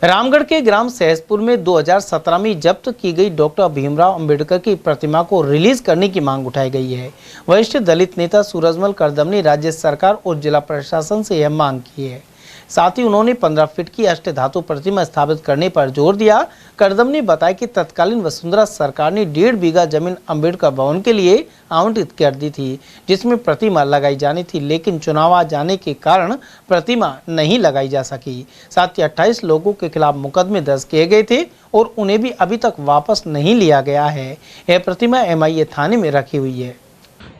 रामगढ़ के ग्राम सहसपुर में 2017 में जब्त की गई डॉक्टर भीमराव अंबेडकर की प्रतिमा को रिलीज करने की मांग उठाई गई है। वरिष्ठ दलित नेता सूरजमल करदम ने राज्य सरकार और जिला प्रशासन से यह मांग की है। साथ ही उन्होंने 15 फीट की अष्टधातु प्रतिमा स्थापित करने पर जोर दिया। करदम ने बताया कि तत्कालीन वसुंधरा सरकार ने 1.5 बीघा जमीन अंबेडकर भवन के लिए आवंटित कर दी थी, जिसमें प्रतिमा लगाई जानी थी, लेकिन चुनाव आ जाने के कारण प्रतिमा नहीं लगाई जा सकी। साथ ही 28 लोगों के खिलाफ मुकदमे दर्ज किए गए थे और उन्हें भी अभी तक वापस नहीं लिया गया है। यह प्रतिमा MIA थाने में रखी हुई है।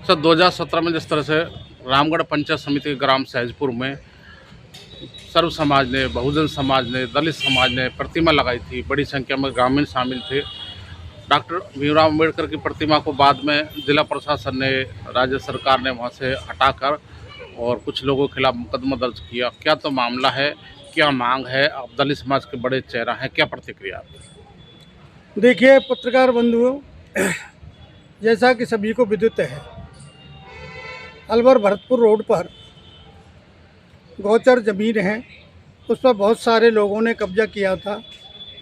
सर 2017 में जिस तरह से रामगढ़ पंचायत समिति के ग्राम सहजपुर में सर्व समाज ने, बहुजन समाज ने, दलित समाज ने प्रतिमा लगाई थी, बड़ी संख्या में ग्रामीण शामिल थे। डॉक्टर भीमराव अंबेडकर की प्रतिमा को बाद में जिला प्रशासन ने, राज्य सरकार ने वहां से हटाकर और कुछ लोगों के खिलाफ मुकदमा दर्ज किया। क्या तो मामला है, क्या मांग है? आप दलित समाज के बड़े चेहरा हैं, क्या प्रतिक्रिया आपकी? देखिए पत्रकार बंधुओं, जैसा कि सभी को विदित है, अलवर भरतपुर रोड पर गोचर ज़मीन है, उस पर बहुत सारे लोगों ने कब्जा किया था।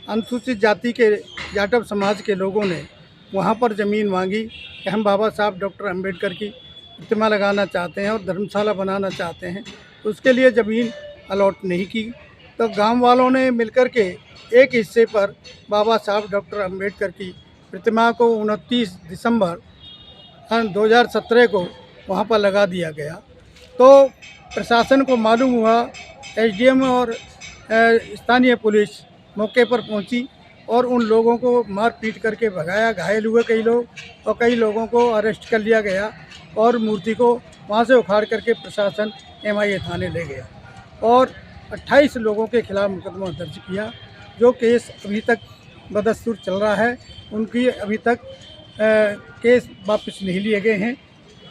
अनुसूचित जाति के जाटव समाज के लोगों ने वहाँ पर ज़मीन मांगी कि हम बाबा साहब डॉक्टर अंबेडकर की प्रतिमा लगाना चाहते हैं और धर्मशाला बनाना चाहते हैं। तो उसके लिए ज़मीन अलॉट नहीं की, तो गांव वालों ने मिलकर के एक हिस्से पर बाबा साहब डॉक्टर अंबेडकर की प्रतिमा को 29 दिसंबर 2017 को वहाँ पर लगा दिया गया। तो प्रशासन को मालूम हुआ, SDM और स्थानीय पुलिस मौके पर पहुंची और उन लोगों को मार पीट करके भगाया। घायल हुए कई लोग और कई लोगों को अरेस्ट कर लिया गया और मूर्ति को वहां से उखाड़ करके प्रशासन MIA थाने ले गया और 28 लोगों के खिलाफ मुकदमा दर्ज किया। जो केस अभी तक बदस्तूर चल रहा है, उनकी अभी तक केस वापस नहीं लिए गए हैं।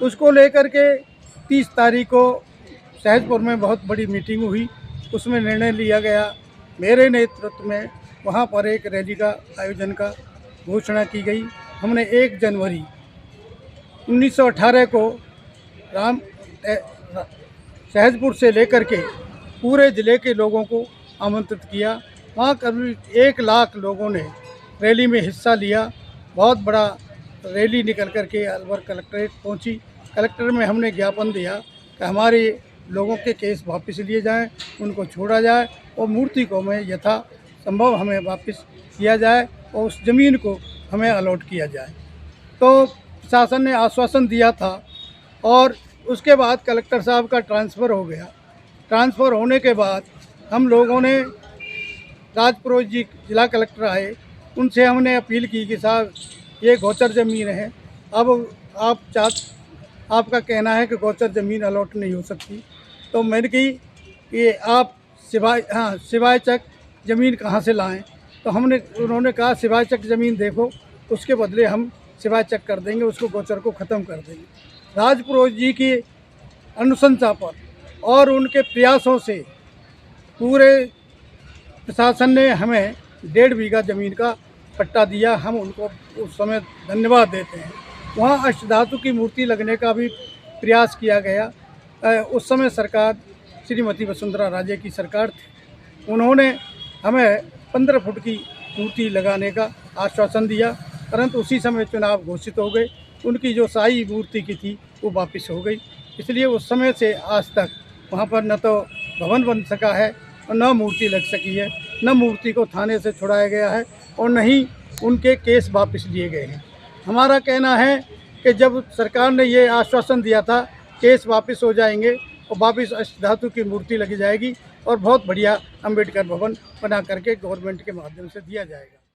उसको लेकर के 30 तारीख को सहजपुर में बहुत बड़ी मीटिंग हुई, उसमें निर्णय लिया गया। मेरे नेतृत्व में वहाँ पर एक रैली का आयोजन का घोषणा की गई। हमने 1 जनवरी 1918 को सहजपुर से लेकर के पूरे ज़िले के लोगों को आमंत्रित किया। वहाँ करीब 1 लाख लोगों ने रैली में हिस्सा लिया। बहुत बड़ा रैली निकल कर के अलवर कलेक्ट्रेट पहुँची। कलेक्टर में हमने ज्ञापन दिया कि हमारे लोगों के केस वापस लिए जाएं, उनको छोड़ा जाए और मूर्ति को हमें यथा संभव हमें वापस किया जाए और उस ज़मीन को हमें अलॉट किया जाए। तो प्रशासन ने आश्वासन दिया था और उसके बाद कलेक्टर साहब का ट्रांसफ़र हो गया। ट्रांसफ़र होने के बाद हम लोगों ने, राजपुरोहित जी जिला कलेक्टर आए, उनसे हमने अपील की कि साहब ये गोचर ज़मीन है, अब आपका कहना है कि गोचर ज़मीन अलॉट नहीं हो सकती। तो मैंने कही कि आप सिवाय चक ज़मीन कहाँ से लाएं? तो उन्होंने कहा सिवाय चक ज़मीन देखो, उसके बदले हम सिवाय चक कर देंगे, उसको गोचर को ख़त्म कर देंगे। राजपुरोहित जी की अनुशंसा पर और उनके प्रयासों से पूरे प्रशासन ने हमें 1.5 बीघा ज़मीन का पट्टा दिया। हम उनको उस समय धन्यवाद देते हैं। वहाँ अष्टधातु की मूर्ति लगने का भी प्रयास किया गया। उस समय सरकार श्रीमती वसुंधरा राजे की सरकार थी। उन्होंने हमें 15 फुट की मूर्ति लगाने का आश्वासन दिया, परंतु उसी समय चुनाव घोषित हो गए। उनकी जो शाही मूर्ति की थी वो वापस हो गई। इसलिए उस समय से आज तक वहाँ पर न तो भवन बन सका है और न मूर्ति लग सकी है, न मूर्ति को थाने से छुड़ाया गया है और न ही उनके केस वापस लिए गए हैं। हमारा कहना है कि जब सरकार ने ये आश्वासन दिया था केस वापस हो जाएंगे और वापस अष्टधातु की मूर्ति लगी जाएगी और बहुत बढ़िया अंबेडकर भवन बना करके गवर्नमेंट के माध्यम से दिया जाएगा।